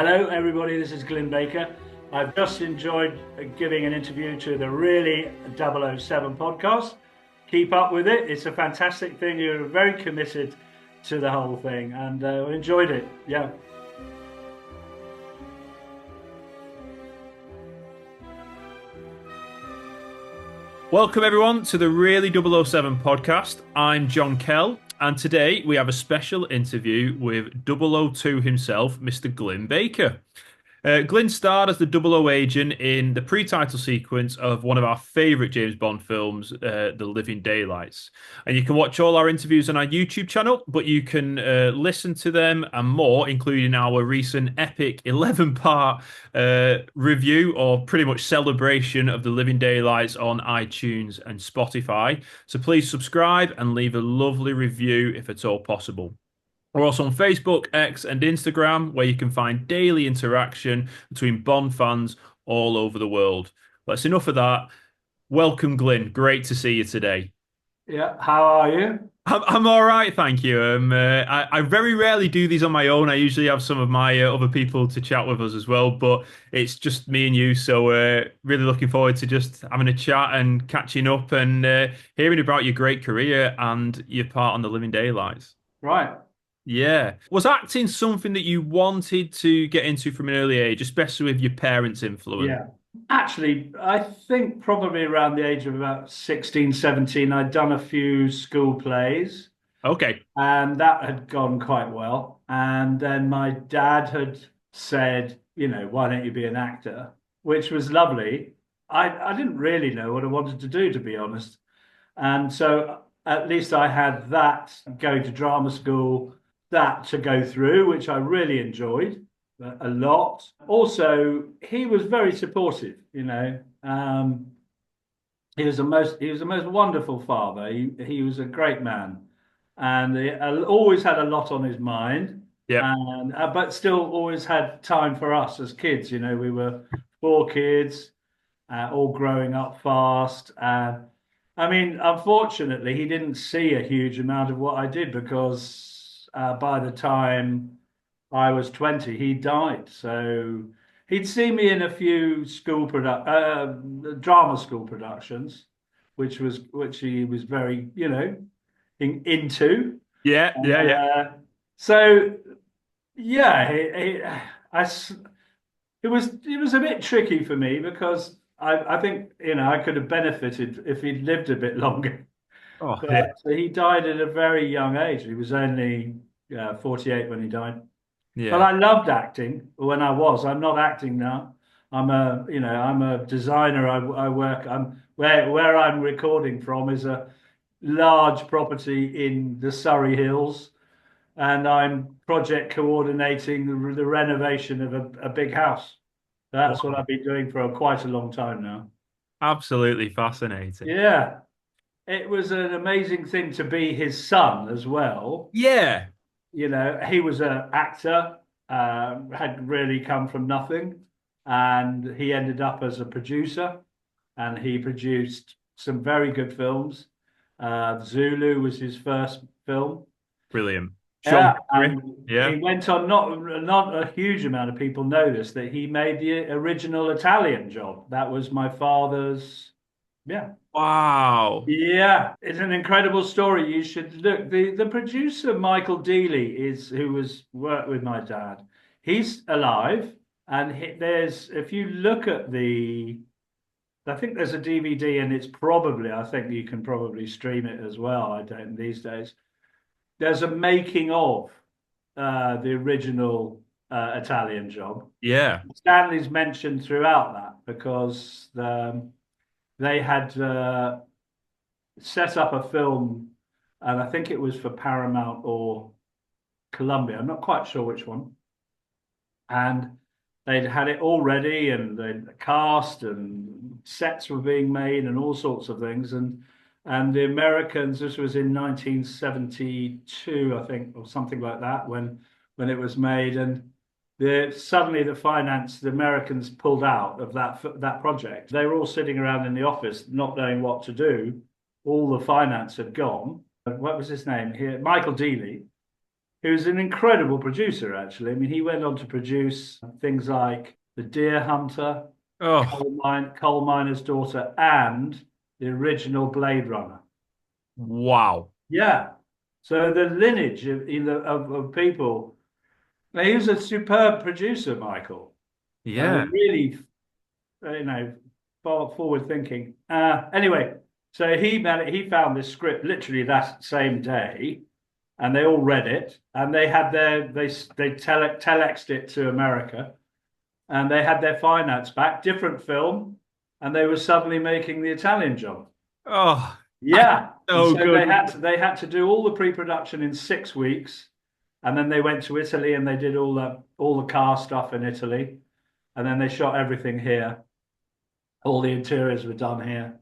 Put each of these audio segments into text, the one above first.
Hello, everybody. This is Glyn Baker. I've just enjoyed giving an interview to the Really 007 podcast. Keep up with it. It's a fantastic thing. You're very committed to the whole thing and enjoyed it. Yeah. Welcome, everyone, to the Really 007 podcast. I'm John Kell, and today we have a special interview with 002 himself, Mr. Glyn Baker. Glyn starred as the 00 agent in the pre-title sequence of one of our favourite James Bond films, The Living Daylights. And you can watch all our interviews on our YouTube channel, but you can listen to them and more, including our recent epic 11-part review or pretty much celebration of The Living Daylights on iTunes and Spotify. So please subscribe and leave a lovely review if at all possible. We're also on Facebook, X, and Instagram, where you can find daily interaction between Bond fans all over the world. But that's enough of that. Welcome, Glyn. Great to see you today. Yeah. How are you? I'm all right, thank you. I very rarely do these on my own. I usually have some of my other people to chat with us as well, but it's just me and you. So really looking forward to just having a chat and catching up and hearing about your great career and your part on The Living Daylights. Right. Yeah. Was acting something that you wanted to get into from an early age, especially with your parents' influence? Yeah. Actually, I think probably around the age of about 16, 17, I'd done a few school plays Okay. and that had gone quite well. And then my dad had said, why don't you be an actor? Which was lovely. I didn't really know what I wanted to do, to be honest. And so at least I had that going to drama school, that to go through, which I really enjoyed a lot. Also, he was very supportive, he was the most wonderful father. He was a great man, and he always had a lot on his mind, Yep. and but still always had time for us as kids. We were four kids, all growing up fast. I mean, unfortunately, he didn't see a huge amount of what I did because by the time I was 20, he died. So he'd seen me in a few drama school productions, which he was very, into. Yeah, yeah, yeah. So yeah, I, it was a bit tricky for me because I think I could have benefited if he'd lived a bit longer. Oh, yeah. But he died at a very young age. He was only 48 when he died. But Yeah. I loved acting when I was. I'm not acting now. I'm a designer. I work. Where I'm recording from is a large property in the Surrey Hills, and I'm project coordinating the renovation of a big house. That's what Wow. I've been doing for quite a long time now. Absolutely fascinating. Yeah, it was an amazing thing to be his son as well. Yeah. He was an actor, had really come from nothing, and he ended up as a producer, and he produced some very good films. Zulu was his first film. Brilliant. Sean Yeah, Connery. and Yeah. he went on. Not a huge amount of people know this, that he made the original Italian Job. That was my father's. Yeah. Wow. Yeah, it's an incredible story. You should look. The producer Michael Dealey is who was worked with my dad. He's alive, and there's if you look at I think there's a DVD, and it's probably I think you can probably stream it as well. I don't these days. There's a making of the original Italian Job. Yeah. Stanley's mentioned throughout that because they had set up a film, and I think it was for Paramount or Columbia. I'm not quite sure which one. And they'd had it all ready, and they'd cast, and sets were being made, and all sorts of things. And the Americans, this was in 1972, I think, or something like that, when it was made, and suddenly the Americans pulled out of that project. They were all sitting around in the office, not knowing what to do. All the finance had gone. What was his name here? Michael Dealey. he was an incredible producer, actually. I mean, he went on to produce things like The Deer Hunter, Oh, Coal Miner's Daughter, and the original Blade Runner. wow. Yeah. So the lineage of people. Now, he was a superb producer, Michael. Yeah. Really, you know, forward thinking. Anyway, so he found this script literally that same day, and they all read it, and they had telexed it to America, and they had their finance back, different film, and they were suddenly making the Italian job. Oh, that's Yeah, and so so good. they had to do all the pre-production in 6 weeks, and then they went to Italy and they did all the car stuff in Italy, and then they shot everything here. All the interiors were done here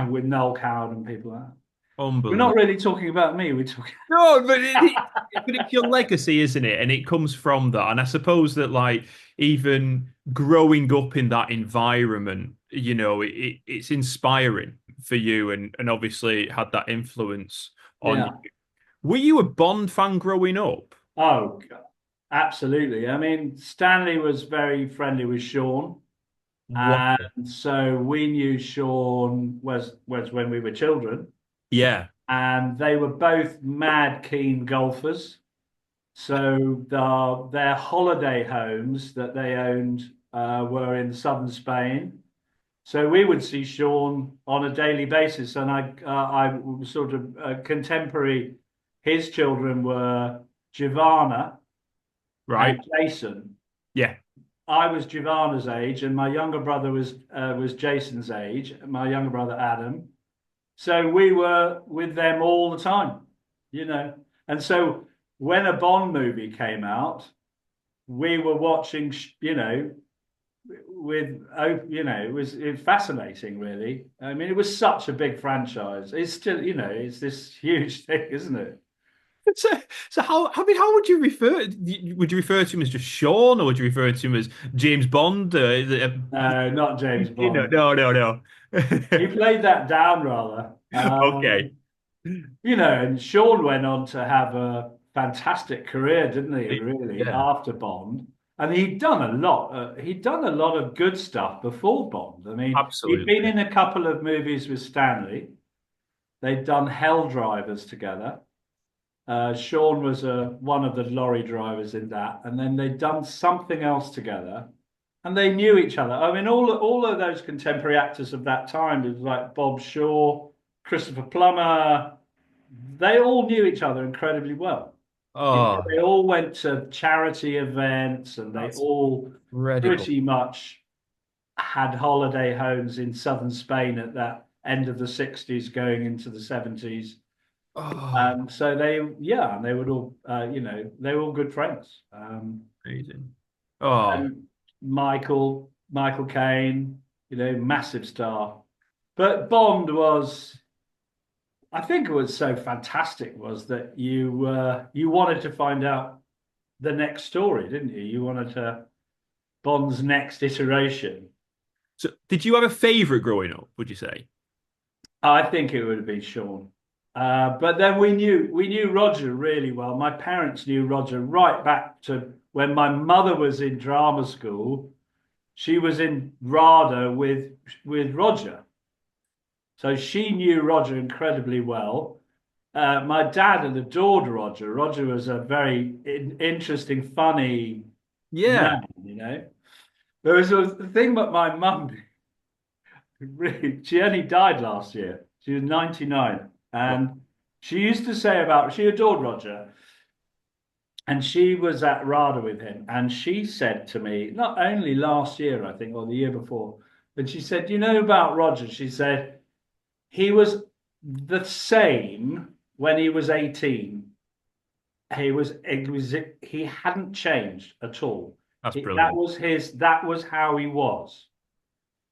with Noel Coward and people like that. We're not Unbelievable. really talking about me. We're talking. No, but it's your legacy, isn't it? And it comes from that. And I suppose that, like, even growing up in that environment, it's inspiring for you, and obviously it had that influence on you. Yeah. Were you a Bond fan growing up? Oh, absolutely. I mean, Stanley was very friendly with Sean, Wow. and so we knew Sean was when we were children, Yeah, and they were both mad keen golfers. So their holiday homes that they owned were in southern Spain. So we would see Sean on a daily basis, and I was sort of contemporary. His children were Giovanna right. and Jason. Yeah, I was Giovanna's age, and my younger brother was Jason's age. My younger brother Adam. So we were with them all the time, you know. And so when a Bond movie came out, we were watching, with it was fascinating, really. I mean, it was such a big franchise. It's still, it's this huge thing, isn't it? so, so how? I mean, how would you refer? Would you refer to him as just Sean, or would you refer to him as James Bond? No, not James Bond. No, no, no. He played that down rather. Okay. And Sean went on to have a fantastic career, didn't he? Really, Yeah, after Bond, and he'd done a lot. He'd done a lot of good stuff before Bond. I mean, he'd been absolutely. in a couple of movies with Stanley. They'd done Hell Drivers together. Sean was one of the lorry drivers in that, and then they'd done something else together, and they knew each other. I mean, all of those contemporary actors of that time, it was like Bob Shaw, Christopher Plummer, they all knew each other incredibly well. Oh, They all went to charity events, and they that's all incredible. pretty much had holiday homes in southern Spain at that end of the 60s, going into the 70s. Oh, So and they would all, they were all good friends. amazing. Oh, And Michael Caine, massive star. But Bond was, I think, it was so fantastic was that you wanted to find out the next story, didn't you? You wanted to Bond's next iteration. so did you have a favorite growing up? Would you say? I think it would have been Sean. But then we knew Roger really well. My parents knew Roger right back to when my mother was in drama school. She was in RADA with Roger, so she knew Roger incredibly well. My dad had adored Roger. Roger was a very interesting, funny Yeah. man. There was a thing about my mum. Really, she only died last year. She was 99. And she used to say she adored Roger. And she was at RADA with him. And she said to me, not only last year, I think, or the year before, but she said, about Roger? She said, he was the same when he was 18. He hadn't changed at all. That's That brilliant. was that was how he was.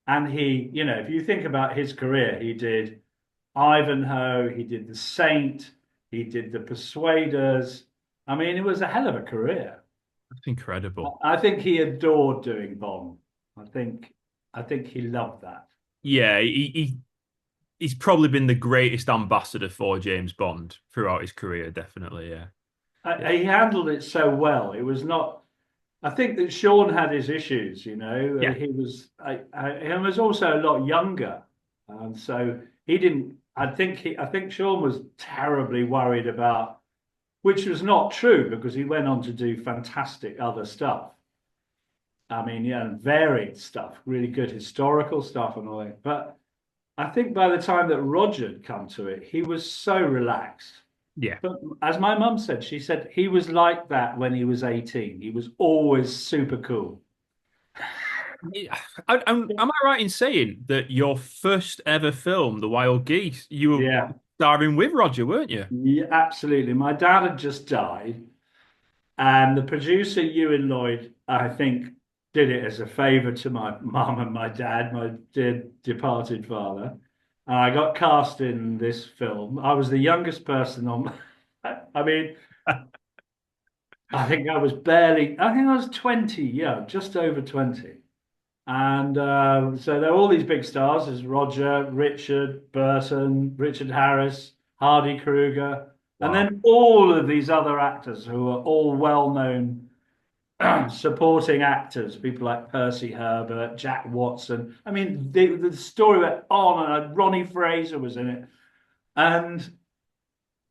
And if you think about his career, he did Ivanhoe, he did The Saint, he did The Persuaders. I mean, it was a hell of a career. That's incredible. I think he adored doing Bond. I think he loved that. Yeah, he's probably been the greatest ambassador for James Bond throughout his career, definitely. Yeah. He handled it so well. It was not. I think that Sean had his issues. You know, Yeah. he was also a lot younger, and so he didn't. I think Sean was terribly worried about, which was not true because he went on to do fantastic other stuff. I mean, yeah, varied stuff, really good historical stuff and all that. But I think by the time that Roger had come to it, he was so relaxed. Yeah. But as my mum said, she said he was like that when he was 18. He was always super cool. Am I right in saying that your first ever film, The Wild Geese, you were Yeah, starring with Roger, weren't you? yeah, absolutely. My dad had just died, and the producer, Ewan Lloyd, I think, did it as a favor to my mum and my dad, my dear departed father. And I got cast in this film. I was the youngest person on. I mean, I think I was 20, yeah, just over 20. And so there are all these big stars. There's Roger, Richard Burton, Richard Harris, Hardy Kruger, and Wow. then all of these other actors who are all well-known supporting actors, people like Percy Herbert, Jack Watson. I mean, the story went on, and Ronnie Fraser was in it. And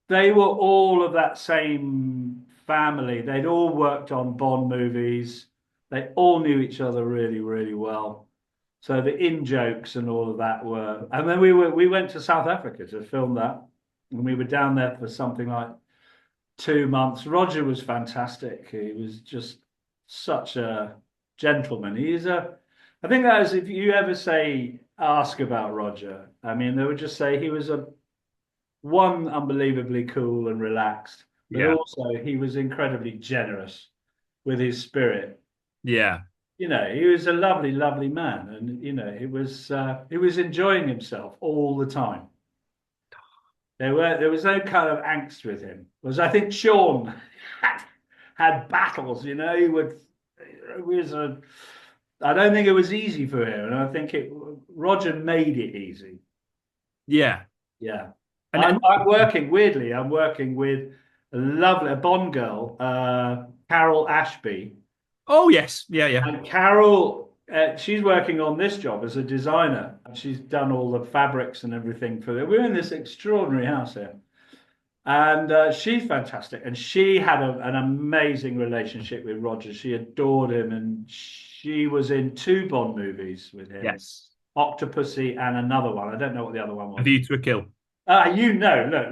they were all of that same family. They'd all worked on Bond movies. They all knew each other really, really well. So the in jokes and all of that were, and then we went to South Africa to film that, and we were down there for something like 2 months. Roger was fantastic. He was just such a gentleman. I think that is, if you ever ask about Roger, I mean, they would just say he was a one unbelievably cool and relaxed, but Yeah. also he was incredibly generous with his spirit. Yeah. You know, he was a lovely, lovely man, and you know, he was enjoying himself all the time. There was no kind of angst with him. Whereas I think Sean had, had battles. You know, it was a. I don't think it was easy for him, and I think it Roger made it easy. Yeah. Yeah. And I'm working, weirdly, I'm working with a Bond girl, Carol Ashby. oh yes. Yeah, yeah. And Carol, she's working on this job as a designer. She's done all the fabrics and everything for it. We're in this extraordinary house here. And she's fantastic. And she had an amazing relationship with Roger. She adored him. And she was in two Bond movies with him, Yes. Octopussy and another one. I don't know what the other one A was. View to a Kill. You know, look,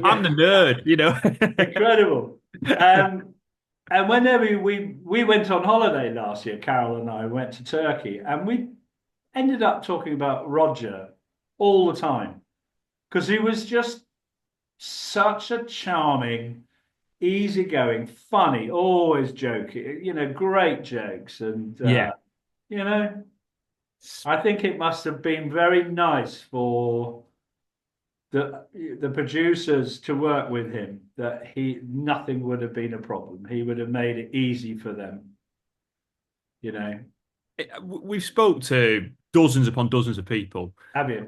I'm yeah, the nerd, you know. incredible. And whenever we went on holiday last year, Carol and I went to Turkey, and we ended up talking about Roger all the time because he was just such a charming, easygoing, funny, always joking, you know, great jokes, and Yeah. you know, I think it must have been very nice for the producers to work with him, that he nothing would have been a problem. He would have made it easy for them, you know. We've spoke to dozens upon dozens of people. Have you?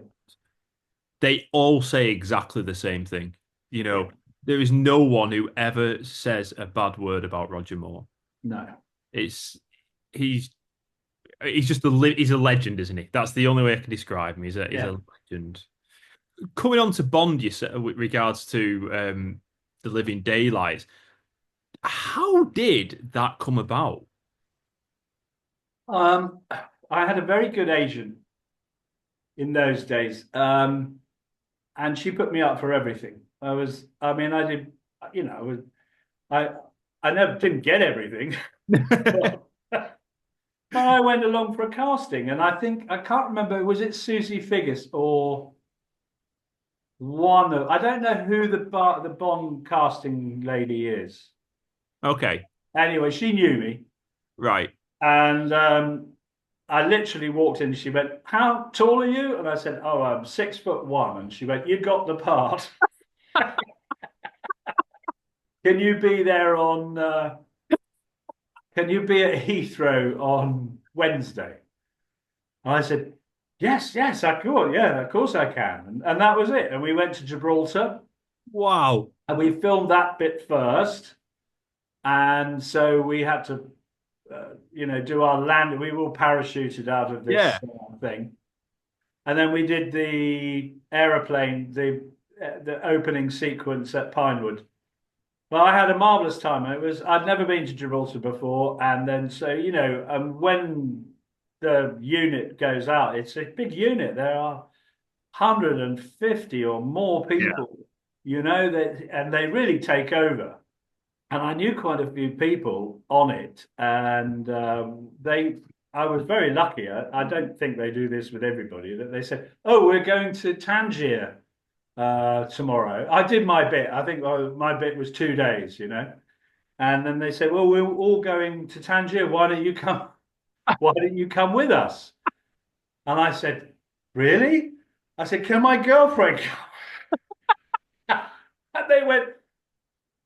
They all say exactly the same thing. You Yeah. know, there is no one who ever says a bad word about Roger Moore. No. It's he's he's just he's a legend, isn't he? That's the only way I can describe him. He's Yeah. a legend. Coming on to Bond, you said with regards to the Living Daylights. How did that come about? Um, I had a very good agent in those days, and she put me up for everything. I mean, I did, you know, I, I never didn't get everything, but I went along for a casting, and I think I can't remember, was it Susie Figgis or one of, I don't know who the Bond casting lady is. Okay, Anyway, she knew me, right. and I literally walked in. She went, "How tall are you?" And I said, "Oh, I'm 6'1". And she went, "You got the part. Can you be there on? Can you be at Heathrow on Wednesday?" And I said, "Yes, yes, I could. Yeah, of course I can." And that was it. And we went to Gibraltar. Wow. And we filmed that bit first, and so we had to, do our land. We were all parachuted out of Yeah. this thing, and then we did the aeroplane, the opening sequence at Pinewood. Well, I had a marvelous time. I'd never been to Gibraltar before, and then when the unit goes out, it's a big unit. There are 150 or more Yeah. people, and they really take over. And I knew quite a few people on it, and I was very lucky. I don't think they do this with everybody. That they said, "Oh, we're going to Tangier tomorrow." I did my bit. I think my bit was 2 days, And then they said, "Well, we're all going to Tangier. Why don't you come? Why don't you come with us?" And I said, "Really?" I said, "Can my girlfriend come?" And they went,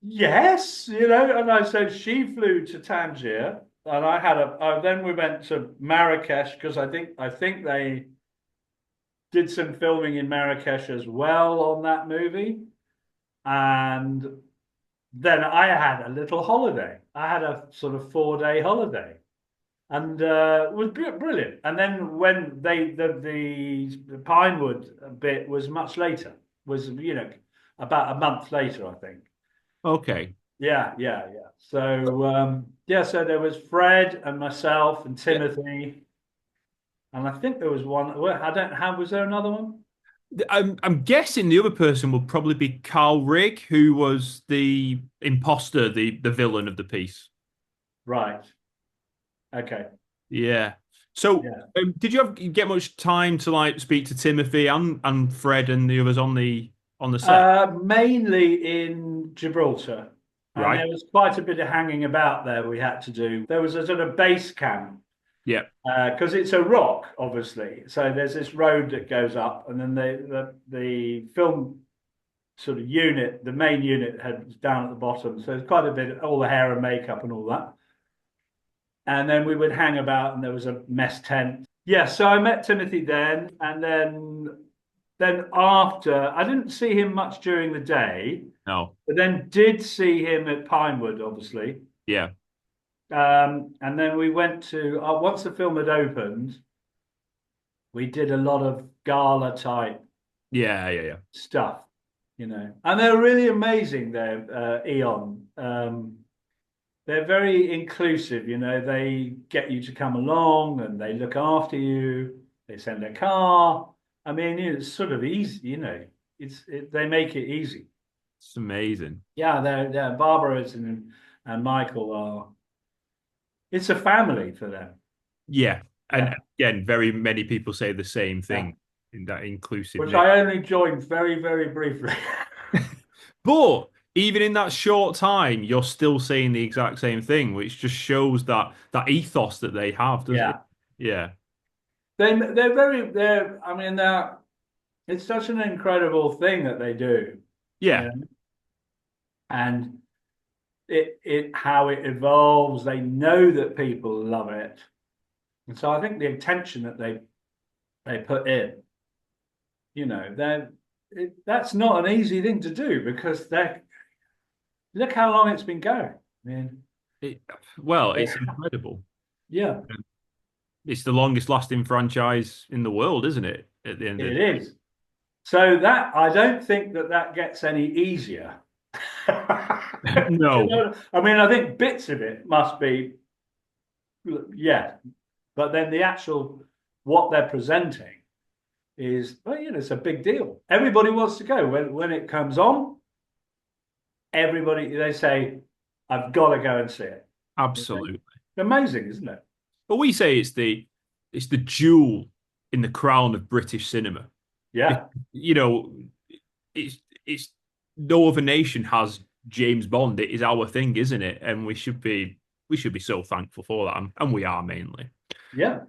"Yes," And I said she flew to Tangier, and then we went to Marrakesh because I think they did some filming in Marrakesh as well on that movie, and then I had a little holiday. I had a sort of 4 day holiday, and it was brilliant. And then when the Pinewood bit was much later, was about a month later, I think. Okay. Yeah, yeah, yeah. So there was Fred and myself and Yeah. Timothy, and I think there was one. Well, I don't. How was there another one? I'm guessing the other person would probably be Carl Rigg, who was the imposter, the villain of the piece. Right. Okay. Yeah. So, Yeah. did you get much time to like speak to Timothy and Fred and the others on the set? Mainly in Gibraltar, and Right. there was quite a bit of hanging about there we had to do. There was a sort of base camp Yeah. because it's a rock, obviously. So there's this road that goes up, and then the film sort of unit, the main unit, had down at the bottom. So there's quite a bit, all the hair and makeup and all that. And then we would hang about, and there was a mess tent. Yeah, so I met Timothy then, and then after, I didn't see him much during the day, No. but then did see him at Pinewood, obviously. Yeah. And then we went to once the film had opened, we did a lot of gala type Yeah. Yeah. Yeah. stuff, and they're really amazing. They're Eon. They're very inclusive. They get you to come along and they look after you. They send a car. I mean, it's sort of easy. They make it easy. It's amazing. Yeah, they're Barbara and Michael are. It's a family for them. Yeah. And Yeah, again, very many people say the same yeah. thing in that inclusive Which nature. I only joined very, very briefly. But even in that short time, you're still saying the exact same thing, which just shows that ethos that they have, doesn't it? Yeah, Yeah. they're. I mean, it's such an incredible thing that they do. Yeah. Yeah, and it how it evolves. They know that people love it, and so I think the attention that they put in, that's not an easy thing to do because they look how long it's been going. I mean, It, well, yeah, it's incredible. yeah, It's the longest lasting franchise in the world, isn't it? At the end of it is. So that I don't think that gets any easier. no, I mean, I think bits of it must be, yeah, but then the actual what they're presenting is, well, it's a big deal. Everybody wants to go when it comes on. Everybody they say, "I've got to go and see it." absolutely. Amazing, isn't it? But we say it's the jewel in the crown of British cinema. It, Yeah, you know, it's no other nation has James Bond. It is our thing, isn't it? And we should be so thankful for that, and we are mainly. yeah.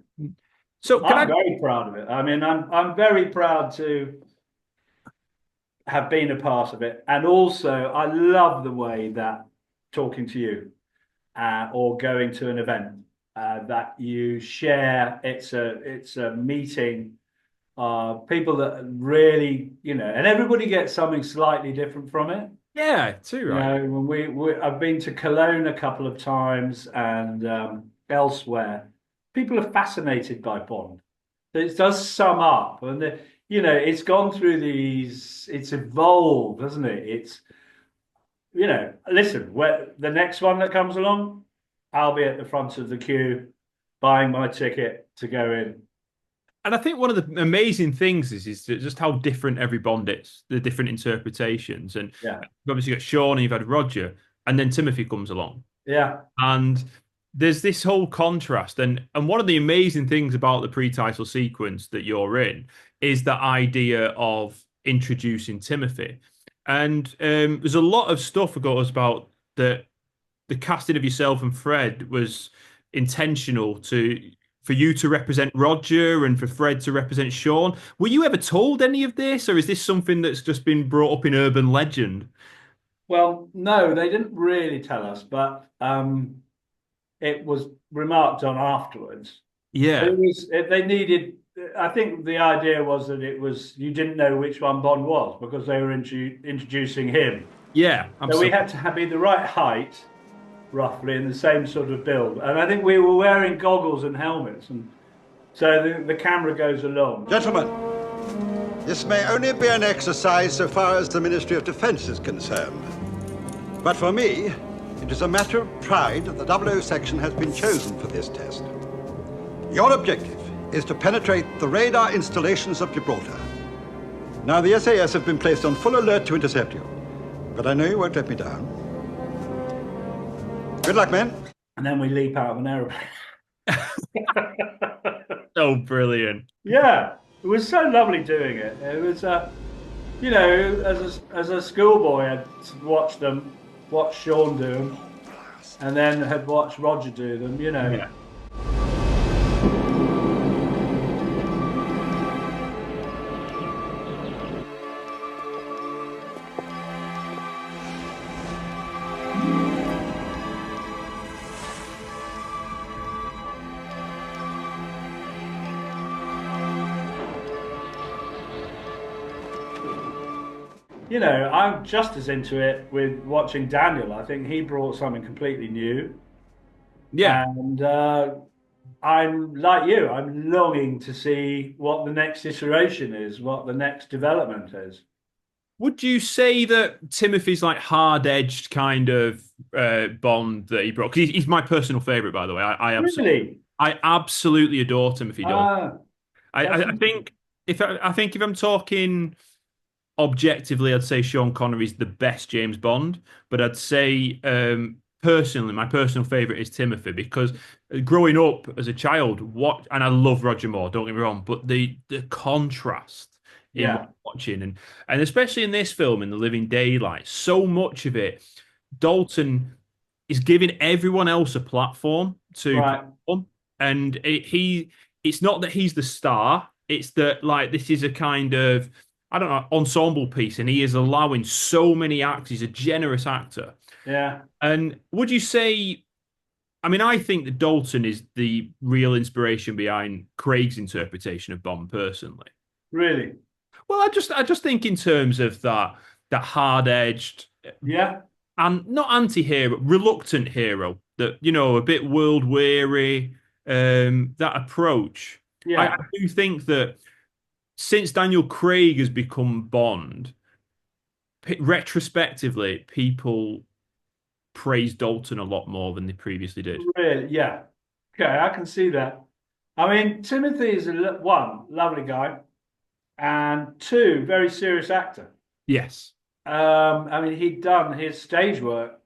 So can I'm I? very proud of it. I mean, I'm very proud to have been a part of it. And also, I love the way that talking to you or going to an event that you share. It's a meeting people that really, and everybody gets something slightly different from it. Yeah, too right. When I've been to Cologne a couple of times and elsewhere, people are fascinated by Bond. It does sum up, and it's gone through it's evolved, hasn't it? Listen, where the next one that comes along, I'll be at the front of the queue buying my ticket to go in. And I think one of the amazing things is just how different every Bond is, the different interpretations. And Yeah, you've obviously got Sean and you've had Roger, and then Timothy comes along. yeah. And there's this whole contrast. And one of the amazing things about the pre-title sequence that you're in is the idea of introducing Timothy. And there's a lot of stuff that goes about the casting of yourself and Fred was intentional for you to represent Roger and for Fred to represent Sean. Were you ever told any of this, or is this something that's just been brought up in urban legend? Well, no, they didn't really tell us, but it was remarked on afterwards. But Yeah, they needed. I think the idea was that it was you didn't know which one Bond was because they were introducing him. yeah, So we absolutely. had to be the right height, roughly, and the same sort of build. And I think we were wearing goggles and helmets, and so the camera goes along. Gentlemen, this may only be an exercise so far as the Ministry of Defense is concerned. But for me, it is a matter of pride that the 00 section has been chosen for this test. Your objective is to penetrate the radar installations of Gibraltar. Now, the SAS have been placed on full alert to intercept you, but I know you won't let me down. Good luck, men. And then we leap out of an aeroplane. So brilliant. Yeah, it was so lovely doing it. It was, as a schoolboy, I'd watched Sean do them, and then had watched Roger do them. Yeah. I'm just as into it with watching Daniel. I think he brought something completely new, Yeah. and I'm like you. I'm longing to see what the next iteration is, what the next development is. Would you say that Timothy's like hard-edged kind of Bond that he brought? Because he's my personal favorite, by the way. Really? I absolutely adore Timothy Dalton. Ah, I think if I'm talking objectively, I'd say Sean Connery's the best James Bond, but I'd say personally, my personal favorite is Timothy because growing up as a child, and I love Roger Moore, don't get me wrong, but the contrast in what yeah, I'm watching and especially in this film, in The Living Daylight, so much of it, Dalton is giving everyone else a platform to right. perform, and it's not that he's the star, it's that like this is a kind of I don't know, ensemble piece, and he is allowing so many actors. He's a generous actor. Yeah, And would you say, I mean, I think that Dalton is the real inspiration behind Craig's interpretation of Bond personally. really. Well, I just think in terms of that hard-edged Yeah, and not anti-hero, reluctant hero, that, a bit world weary, that approach. I yeah, do think that since Daniel Craig has become Bond, retrospectively, people praise Dalton a lot more than they previously did. really. Yeah. Okay, I can see that. I mean, Timothy is one lovely guy, and two very serious actor. Yes. I mean, he'd done his stage work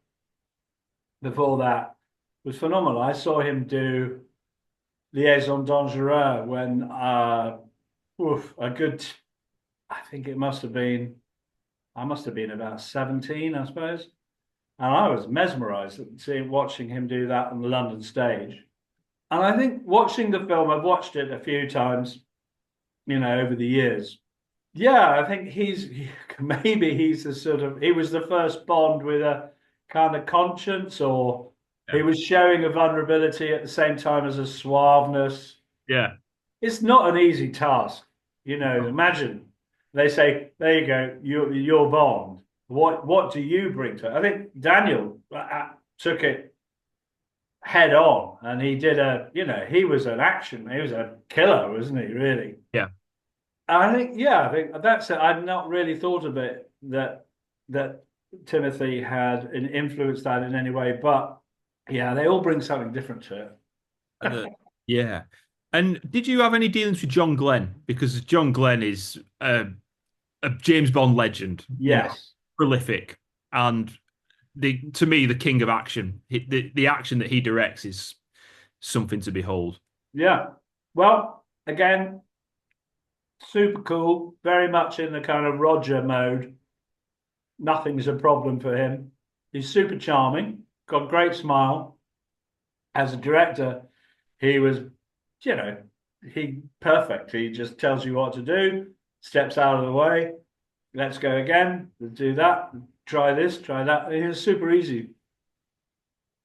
before that was phenomenal. I saw him do Liaison Dangereuse when, a good, I think I must have been about 17, I suppose. And I was mesmerized at watching him do that on the London stage. And I think watching the film, I've watched it a few times, over the years. Yeah, I think maybe he's the he was the first Bond with a kind of conscience, or Yeah. he was showing a vulnerability at the same time as a suaveness. Yeah. It's not an easy task. You know, imagine they say, "There you go, you're Bond." What do you bring to it? I think Daniel took it head on, and he did he was an action, he was a killer, wasn't he? Really. Yeah. I think that's it. I'd not really thought of it that Timothy had influenced that in any way, but yeah, they all bring something different to it. Yeah. And did you have any dealings with John Glenn? Because John Glenn is a James Bond legend, Yes. prolific, and to me the king of action. The action that he directs is something to behold. Yeah. Well, again, super cool, very much in the kind of Roger mode. Nothing's a problem for him. He's super charming, got a great smile. As a director, he was, he perfect. He just tells you what to do, steps out of the way. Let's go again. Let's do that. Try this, try that. He was super easy.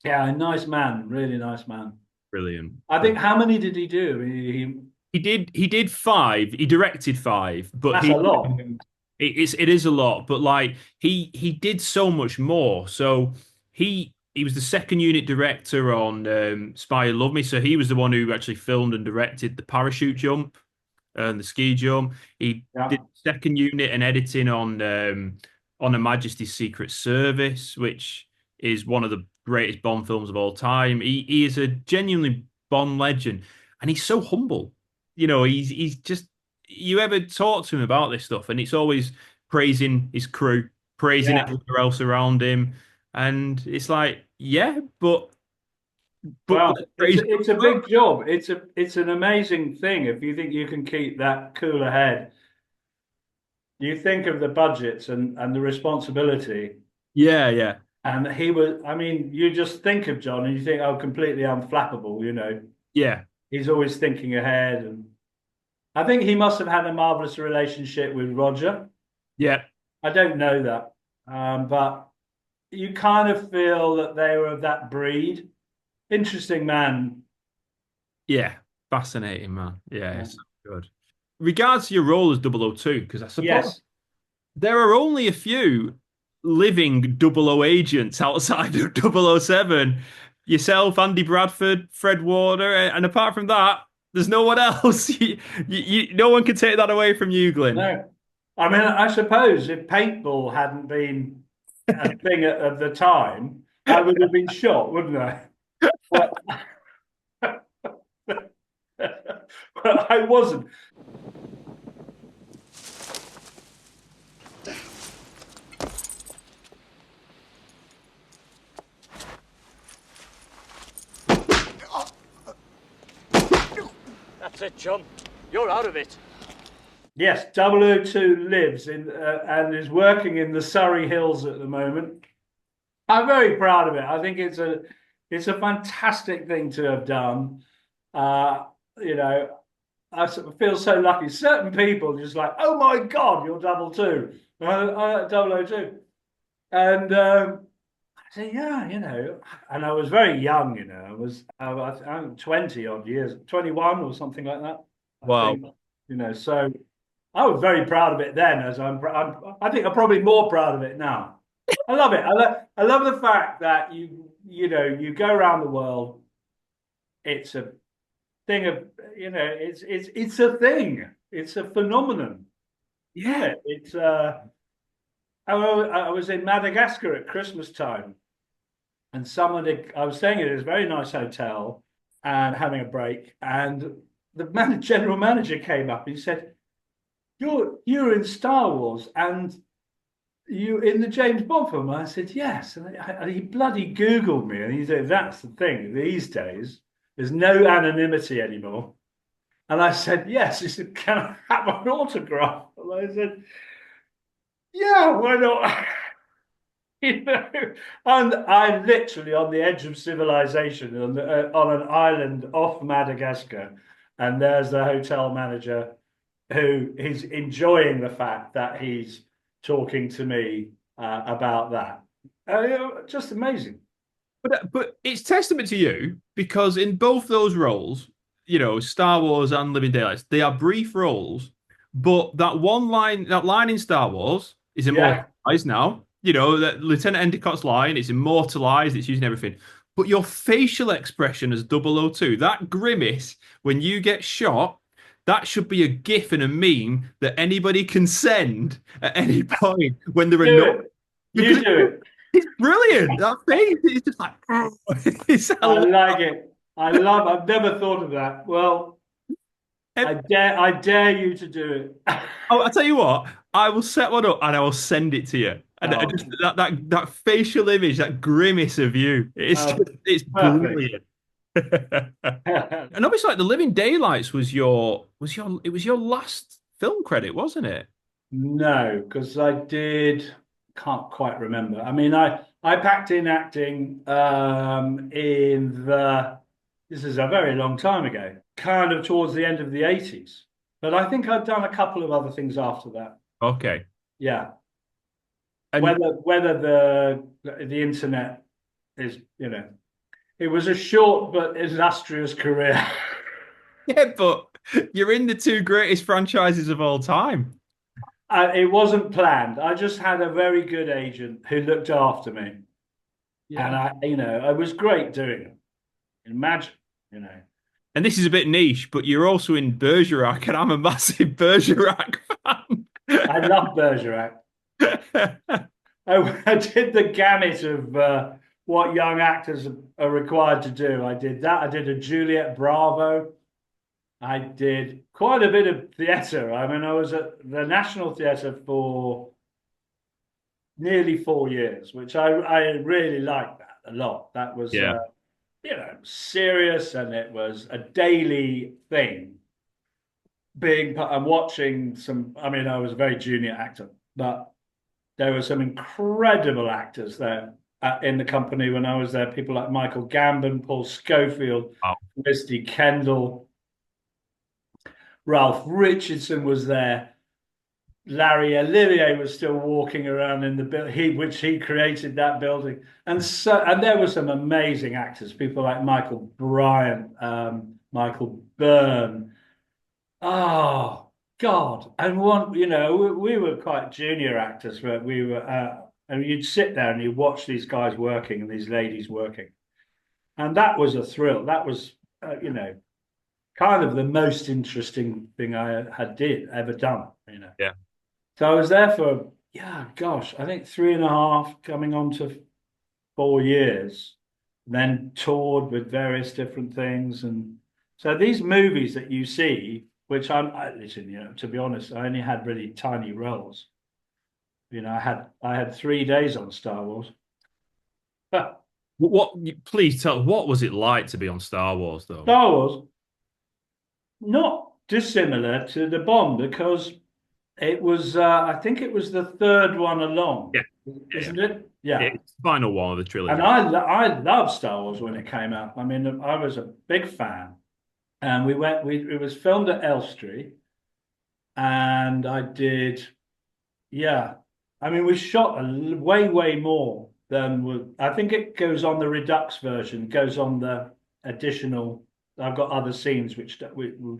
Yeah, a nice man, really nice man. Brilliant. I think how many did he do? He did five. He directed five, but That's a lot. it is a lot. But like he did so much more. So he was the second unit director on Spy Who Loved Me. So he was the one who actually filmed and directed the parachute jump and the ski jump. He did second unit and editing on Her Majesty's Secret Service, which is one of the greatest Bond films of all time. He is a genuinely Bond legend, and he's so humble. He's just, you ever talk to him about this stuff, and it's always praising his crew, praising everyone else around him, and it's like, yeah, but well, it's a big job. It's an amazing thing if you think you can keep that cooler head. You think of the budgets and the responsibility. Yeah, yeah. And he was, I mean, you just think of John and you think, oh, completely unflappable, Yeah. He's always thinking ahead. And I think he must have had a marvelous relationship with Roger. Yeah. I don't know that. But you kind of feel that they were of that breed. Interesting man. Yeah. Fascinating, man. Yeah, it's so good. Regards to your role as 002, because I suppose there are only a few living 00 agents outside of 007. Yourself, Andy Bradford, Fred Warner, and apart from that, there's no one else. No one can take that away from you, Glyn. No, I mean, I suppose if paintball hadn't been a thing at the time, I would have been shot, wouldn't I? But I wasn't. That's it, John. You're out of it. Yes, 002 lives in and is working in the Surrey Hills at the moment. I'm very proud of it. I think it's a fantastic thing to have done. I feel so lucky. Certain people just like, oh my God, you're 002, 002, and I say, yeah, and I was very young, I was 20 odd years, 21 or something like that. Wow. I think, so I was very proud of it then, as I think I'm probably more proud of it now. I love it. I love the fact that you go around the world. It's a thing of, it's a thing. It's a phenomenon. Yeah, it's I was in Madagascar at Christmas time, and I was staying at this very nice hotel and having a break, and the general manager came up and he said, "You're in Star Wars and you in the James Bond film?" And I said, "Yes." And he bloody Googled me, and he said, "That's the thing these days. There's no anonymity anymore." And I said, "Yes." He said, "Can I have an autograph?" And I said, "Yeah, why not?" And I'm literally on the edge of civilization on an island off Madagascar, and there's the hotel manager who is enjoying the fact that he's talking to me about that. Just amazing. But it's testament to you because in both those roles, Star Wars and Living Daylights, they are brief roles, But that line in Star Wars is Yeah. immortalized now. You know, that Lieutenant Endicott's line is immortalized, it's using everything. But your facial expression as 002, that grimace when you get shot, that should be a GIF and a meme that anybody can send at any point when they're Do annoyed. it. Because You do it. it's brilliant. That face is just like, it's I hilarious. like it. I've never thought of that. Well, I dare you to do it. Oh, I'll tell you what, I will set one up and I will send it to you. And Oh, just that facial image, that grimace of you, oh, it's perfect. brilliant. And obviously, like The Living Daylights was your last film credit, wasn't it? No, because can't quite remember. I mean, I packed in acting this is a very long time ago, kind of towards the end of the 80s. But I think I've done a couple of other things after that. Okay. Yeah. And Whether the internet is, it was a short but illustrious career. yeah, but you're in the two greatest franchises of all time. It wasn't planned. I just had a very good agent who looked after me. And Yeah. it was great doing it. Imagine, you know. And this is a bit niche, but you're also in Bergerac, and I'm a massive Bergerac fan. I love Bergerac. I did the gamut of what young actors are required to do. I did that. I did a Juliet Bravo. I did quite a bit of theatre. I mean, I was at the National Theatre for nearly 4 years, which I really liked that a lot. That was, Yeah. serious, and it was a daily thing. I'm watching some. I mean, I was a very junior actor, but there were some incredible actors there in the company when I was there. People like Michael Gambon, Paul Schofield, Wow. Misty Kendall, Ralph Richardson was there. Larry Olivier was still walking around in the building, which he created that building, and there were some amazing actors, people like Michael Bryant, Michael Byrne. Oh God! And we were quite junior actors, but we were, and you'd sit there and you watch these guys working and these ladies working, and that was a thrill. That was, kind of the most interesting thing I had ever done. Yeah. So I was there for, yeah, gosh, I think 3.5, coming on to 4 years, then toured with various different things. And so these movies that you see, which listen, to be honest, I only had really tiny roles. I had 3 days on Star Wars. Please tell, what was it like to be on Star Wars, though? Star Wars, not dissimilar to the Bond, because it was, I think it was the third one along, Yeah. isn't it? Yeah. It's the final one of the trilogy. And I loved Star Wars when it came out. I mean, I was a big fan. And it was filmed at Elstree. And I did, yeah. I mean, we shot way, way more than I think it goes on the Redux version, goes on the additional. I've got other scenes which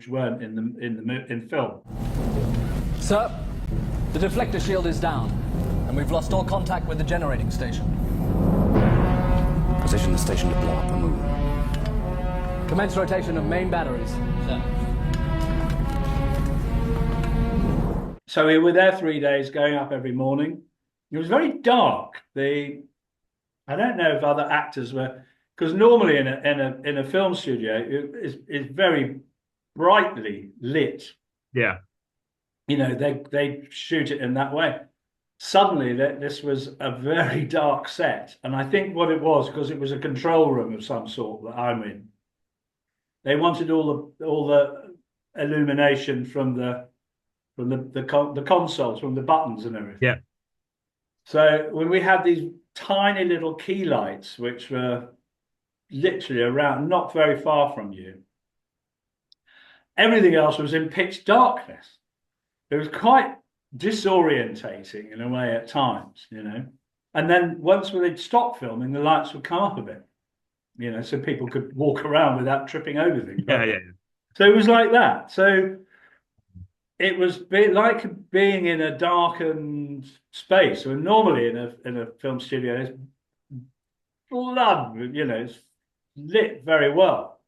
weren't in film. Sir, the deflector shield is down, and we've lost all contact with the generating station. Position the station to blow up the moon. Commence rotation of main batteries. Sir. So we were there 3 days, going up every morning. It was very dark. I don't know if other actors were, because normally in a film studio it's very brightly lit. Yeah. They shoot it in that way. Suddenly, this was a very dark set, and I think what it was, because it was a control room of some sort that I'm in. They wanted all the illumination from the consoles, from the buttons and everything. Yeah. So when we had these tiny little key lights, which were literally around, not very far from you, everything else was in pitch darkness. It was quite disorientating in a way at times, And then once they'd stop filming, the lights would come up a bit, so people could walk around without tripping over things. Yeah. So it was like that. So it was like being in a darkened space. So normally in a film studio, it's blood, it's lit very well.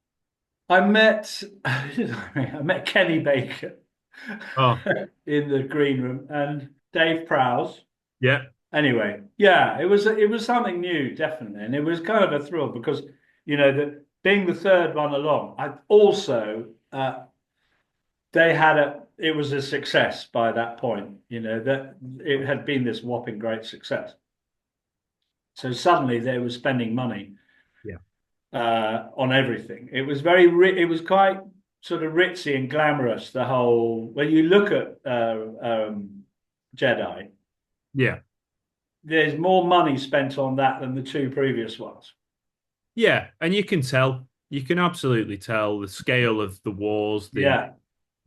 I met I met Kenny Baker Oh, in the green room and Dave Prowse. yeah, Anyway, yeah, it was something new, definitely, and it was kind of a thrill because that being the third one along, I also they had it was a success by that point. That it had been this whopping great success. So suddenly they were spending money yeah, on everything. It was it was quite sort of ritzy and glamorous. The whole when you look at Jedi, yeah. there's more money spent on that than the two previous ones. Yeah, and you can tell. You can absolutely tell the scale of the wars, Yeah,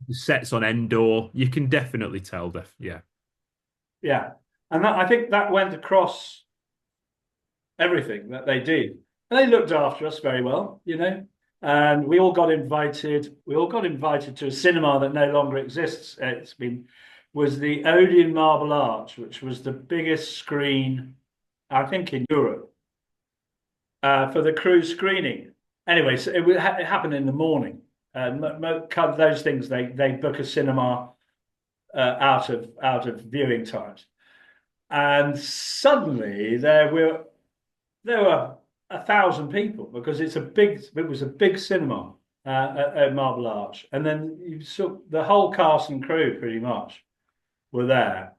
the sets on Endor. You can definitely tell. Yeah, yeah, and I think that went across everything that they did. And they looked after us very well. And we all got invited. We all got invited to a cinema that no longer exists. Was the Odeon Marble Arch, which was the biggest screen, I think, in Europe for the crew screening. Anyway, so it happened in the morning. Those things they book a cinema out of viewing times, and suddenly there were 1,000 people because it was a big cinema at Marble Arch, and then you saw the whole cast and crew pretty much were there,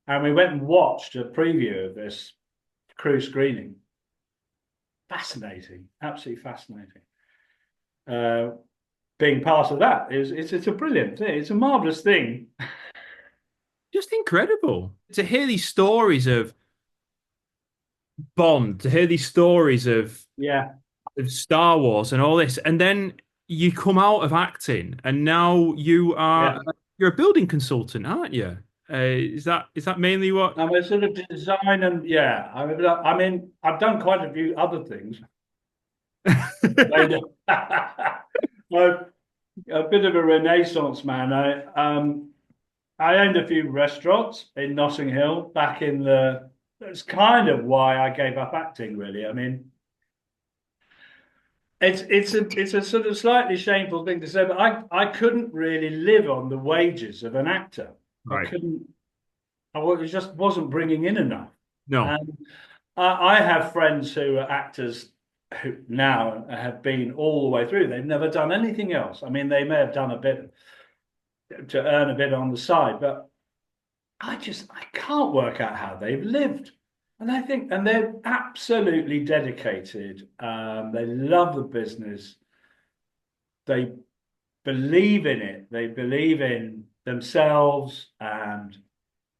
and we went and watched a preview of this crew screening. Fascinating, absolutely fascinating. Uh, Being part of that it's a brilliant thing. It's a marvelous thing. just incredible to hear these stories of Bond, to hear these stories Yeah, of Star Wars and all this, and then you come out of acting, and now yeah. you're a building consultant, aren't you? Is that mainly what? I'm a sort of design and yeah. I mean, I've done quite a few other things. I'm a bit of a Renaissance man. I owned a few restaurants in Notting Hill back in the. That's kind of why I gave up acting, really. I mean, it's a sort of slightly shameful thing to say, but I couldn't really live on the wages of an actor. I Right. couldn't. It just wasn't bringing in enough. No. And I have friends who are actors who now have been all the way through. They've never done anything else. I mean, they may have done a bit to earn a bit on the side, but I can't work out how they've lived. And they're absolutely dedicated. They love the business. They believe in it. They believe in themselves, and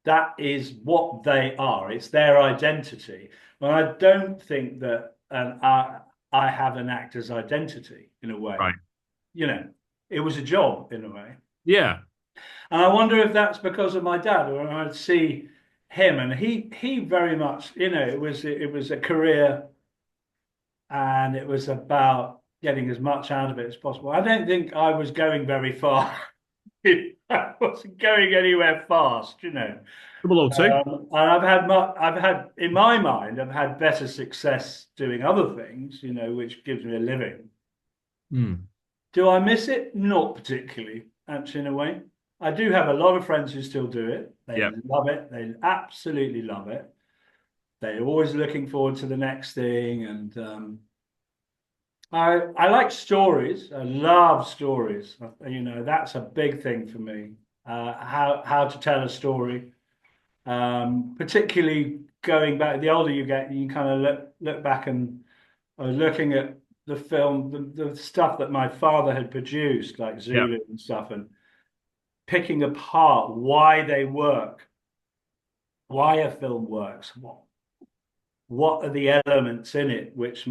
that is what they are. It's their identity. And I don't think that I have an actor's identity in a way. Right. You know, it was a job in a way. Yeah. And I wonder if that's because of my dad, or I'd see him, and he very much, it was a career, and it was about getting as much out of it as possible. I don't think I was going very far. I wasn't going anywhere fast. 002. And I've had in my mind, I've had better success doing other things, which gives me a living. Hmm. Do I miss it? Not particularly, actually, in a way. I do have a lot of friends who still do it. They Yeah. love it. They absolutely love it. They're always looking forward to the next thing. And I like stories. I love stories. That's a big thing for me. How to tell a story, particularly going back. The older you get, you kind of look back, and I was looking at the film, the stuff that my father had produced, like Yeah. Zulu and stuff, and picking apart why they work, why a film works, what are the elements in it which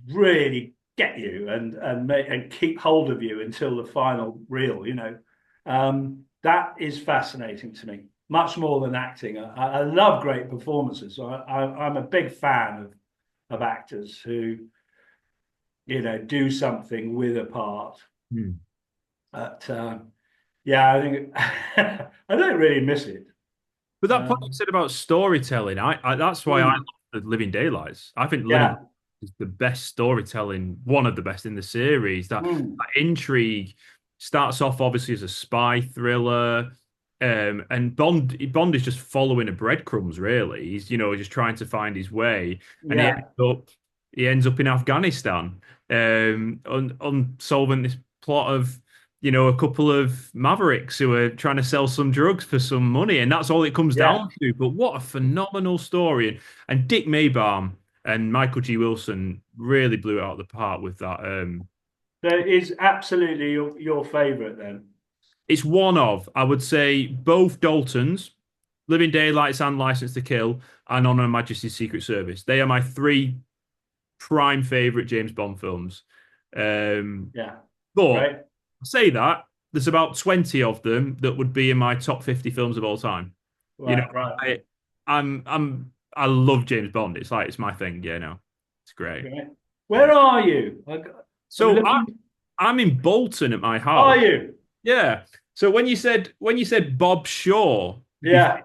really get you and keep hold of you until the final reel. That is fascinating to me, much more than acting. I love great performances. I'm a big fan of actors who do something with a part. Hmm. But Yeah, I think I don't really miss it. But that point you Um, said about storytelling, I that's why I love mm, the Living Daylights. I think Living yeah, is the best storytelling, one of the best in the series. That intrigue starts off obviously as a spy thriller, and Bond is just following a breadcrumbs. Really, he's just trying to find his way, and yeah, he ends up in Afghanistan, on solving this plot of a couple of mavericks who are trying to sell some drugs for some money, and that's all it comes yeah. down to. But what a phenomenal story! And Dick Maybaum and Michael G. Wilson really blew it out of the park with that. So it's absolutely your favorite then. It's one of, I would say, both Daltons, Living Daylights and License to Kill, and On Her Majesty's Secret Service. They are my three prime favorite James Bond films. Um, Yeah, but great. I say that there's about 20 of them that would be in my top 50 films of all time. You know, Right, right. I love James Bond. It's my thing. Yeah, no, it's great. Great. Yeah. Where are you? I'm So looking. I'm in Bolton at my Are house. you? Yeah. So when you said Bob Shaw, Yeah,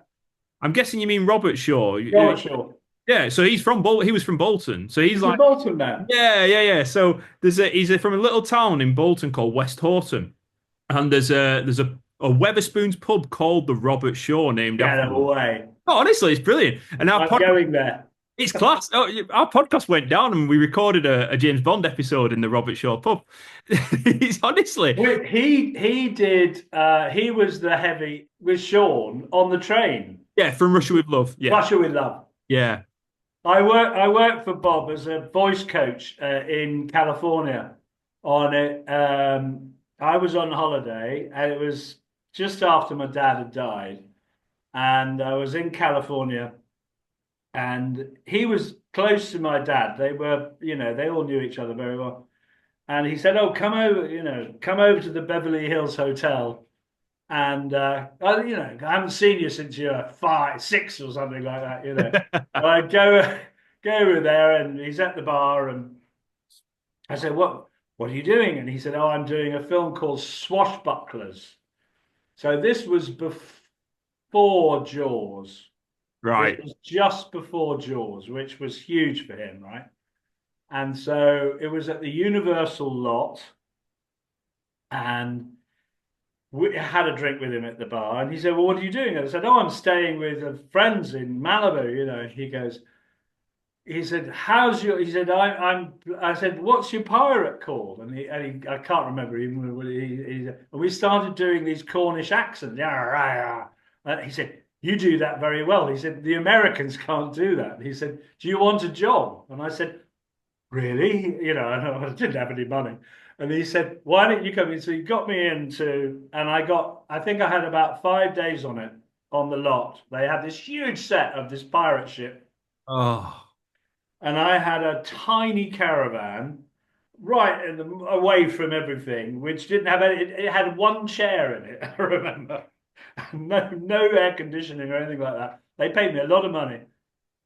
I'm guessing you mean Robert Shaw. Robert Shaw. Yeah. So he's from He was from Bolton. So he's He's a like, Bolton man. yeah, yeah, yeah. So he's from a little town in Bolton called West Horton, and there's a Weatherspoons pub called the Robert Shaw named Get after him. away. Oh, honestly, it's brilliant. And I'm going there. it's class. Oh, our podcast went down and we recorded a James Bond episode in the Robert Shaw pub. It's honestly, He did. He was the heavy with Sean on the train. yeah, from Russia with Love. Yeah, Russia with Love. yeah. I worked for Bob as a voice coach in California. On it, I was on holiday, and it was just after my dad had died, and I was in California, and he was close to my dad. They were, they all knew each other very well. And he said, "Oh, come over to the Beverly Hills Hotel." And I haven't seen you since you're 5, 6, or something like that. I go over there, and he's at the bar, and I said, "What are you doing?" And he said, "Oh, I'm doing a film called Swashbucklers." So this was before Jaws. This Right. was just before Jaws, which was huge for him, right? And so it was at the Universal lot, and we had a drink with him at the bar, and he said, "Well, what are you doing?" And I said, "Oh, I'm staying with friends in Malibu." He said, "How's your?" He said, I said, "What's your pirate called?" I can't remember even what and we started doing these Cornish accents. Yeah, right. He said, "You do that very well." He said, "The Americans can't do that." He said, "Do you want a job?" And I said, "Really?" I didn't have any money. And he said, "Why don't you come in?" So he got me into, and I think I had about 5 days on it, on the lot. They had this huge set of this pirate ship, Oh, and I had a tiny caravan right away from everything, which didn't have any, it had one chair in it, I remember. No air conditioning or anything like that. They paid me a lot of money.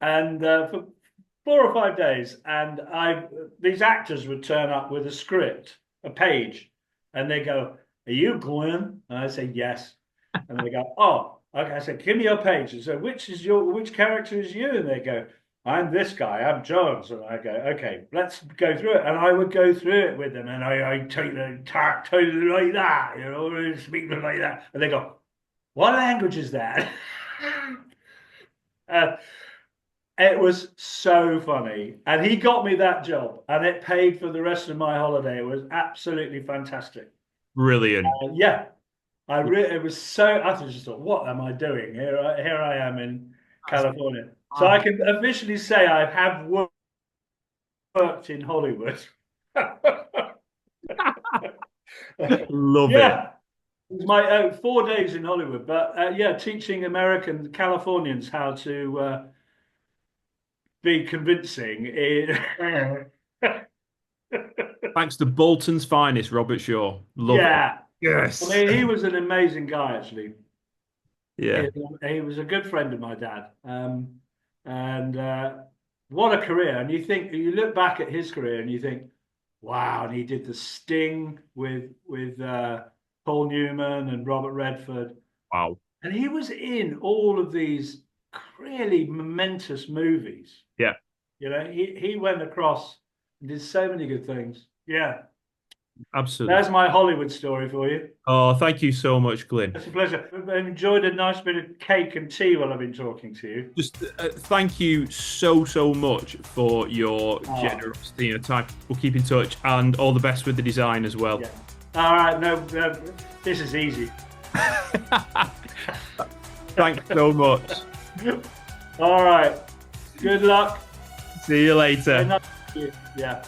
And for 4 or 5 days, and these actors would turn up with a script, a page, and they go, "Are you Glyn?" And I say, "Yes." And they go, "Oh, okay." I said, "Give me your page." And so, which character is you? And they go, "I'm this guy. I'm Jones." And I go, "Okay, let's go through it." And I would go through it with them, and I take the talk like that, speak like that, and they go, "What language is that?" uh, It was so funny. And he got me that job, and it paid for the rest of my holiday. It was absolutely fantastic. brilliant. Yeah, it was so, I just thought, what am I doing here? Here I am in California. So I can officially say I have worked in Hollywood. Love it. Yeah, it was my 4 days in Hollywood, but yeah, teaching American Californians how to be convincing. Thanks to Bolton's finest, Robert Shaw. Love it. Yeah, I Yes. mean, he was an amazing guy, actually. Yeah. He was a good friend of my dad. And what a career. And you look back at his career and you think, wow, and he did the Sting with Paul Newman and Robert Redford. Wow. And he was in all of these really momentous movies. Yeah. You know, he went across and did so many good things. Yeah. Absolutely. There's my Hollywood story for you. Oh, thank you so much, Glyn. It's a pleasure. I've enjoyed a nice bit of cake and tea while I've been talking to you. Just thank you so much for your generosity and time. We'll keep in touch, and all the best with the design as well. Yeah. All right. No, this is easy. Thanks so much. All right. Good luck. See you later. Yeah.